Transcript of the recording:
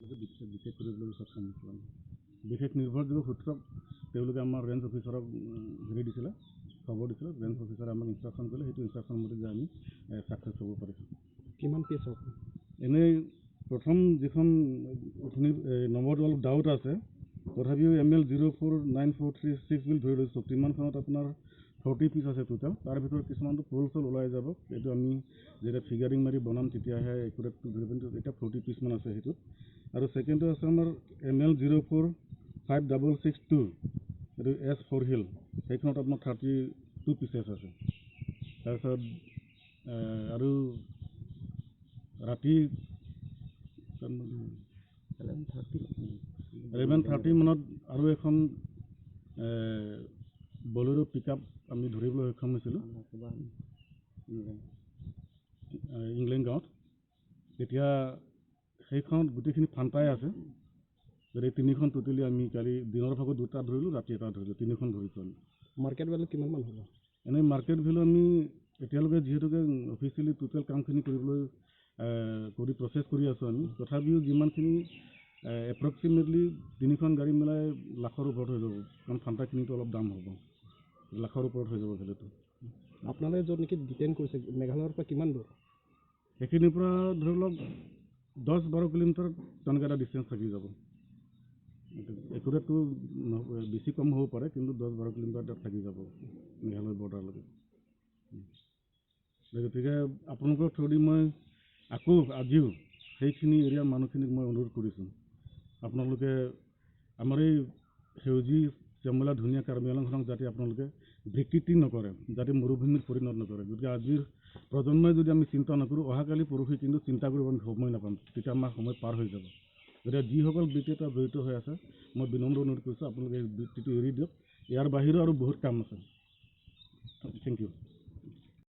বিশেষ কৰিবলৈ সক্ষম হৈছিল। বিশেষ নিৰ্ভৰযোগ্য সূত্ৰক তেওঁলোকে আমাৰ ৰেঞ্জ অফিচাৰক হেৰি দিছিলে, খবৰ দিছিলে। ৰেঞ্জ অফিচাৰে আমাক ইনষ্ট্ৰাকশ্যন কৰিলে, সেইটো ইনষ্ট্ৰাকশ্যন মতে যে আমি ছাকচেছ হ'ব পাৰিছোঁ। কিমান পিছ হ'ব? এনেই প্ৰথম যিখন নম্বৰটো অলপ ডাউট আছে, তথাপিও ML 049436 বুলি ধৰি লৈছোঁ। তিমানখনত আপোনাৰ 40 পিচ আছে টোটেল। তাৰ ভিতৰত কিছুমানটো পোল চল ওলাই যাব, এইটো আমি যেতিয়া ফিগাৰিং মাৰি বনাম তেতিয়াহে একুৰেটটো ধৰিব। এতিয়া 40 পিচমান আছে সেইটোত। আৰু ছেকেণ্ডটো আছে আমাৰ ML 045662, এইটো S4 হিল, সেইখনত আপোনাৰ 32 পিচেছ আছে। তাৰপিছত আৰু ৰাতি 11:30 মানত আৰু এখন বলেৰো পিক আপ আমি ধৰিবলৈ সক্ষম হৈছিলোঁ ইংলেণ্ড গাঁৱত। তেতিয়া সেইখনত গোটেইখিনি ফান্তাই আছে। এই তিনিখন টোটেলি আমি কালি দিনৰ ভাগত 2টা ধৰিলোঁ, ৰাতি 1টা ধৰিলোঁ, 3খন ধৰিছোঁ আমি। মাৰ্কেট ভেলু কিমানমান হ'ব? এনেই মাৰ্কেট ভেলু আমি এতিয়ালৈকে যিহেতুকে অফিচিয়েলি টোটেল কামখিনি কৰিবলৈ কৰি প্ৰচেছ কৰি আছোঁ আমি, তথাপিও যিমানখিনি এপ্ৰক্সিমেটলি 3খন গাড়ী মিলাই লাখৰ ওপৰত হৈ যাব, কাৰণ ফান্তাখিনিতো অলপ দাম হ'ব, লাখৰ ওপৰত হৈ যাব ভেলুটো। আপোনালোকে য'ত নেকি ডিটেইন কৰিছে, মেঘালয়ৰ পৰা কিমান দূৰ? সেইখিনিৰ পৰা ধৰি লওক 10-12 কিলোমিটাৰ তেনেকৈ এটা ডিষ্টেঞ্চ থাকি যাব। একুৰেটটো বেছি কম হ'ব পাৰে, কিন্তু 10-12 কিলোমিটাৰ তাত থাকি যাব মেঘালয় বৰ্ডাৰলৈকে। গতিকে আপোনালোকৰ থ্ৰুদি মই আকৌ আজিও সেইখিনি এৰিয়াৰ মানুহখিনিক মই অনুৰোধ কৰিছোঁ, আপোনালোকে আমাৰ এই সেউজী শ্যামলা ধুনীয়া কাৰ্বি আংলংখনক যাতে আপোনালোকে বিকৃতি নকৰে, যাতে মৰুভূমিত পৰিণত নকৰে। গতিকে আজিৰ প্ৰজন্মই যদি আমি চিন্তা নকৰোঁ, অহাকালি পৰহি কিন্তু চিন্তা কৰিব আমি সময় নাপাম, তেতিয়া আমাৰ সময় পাৰ হৈ যাব। গতিকে যিসকল বৃত্তি তাত জড়িত হৈ আছে, মই বিনম্ৰ অনুৰোধ কৰিছোঁ আপোনালোকে এই বৃত্তিটো এৰি দিয়ক। ইয়াৰ বাহিৰেও আৰু বহুত কাম আছে। Thank U.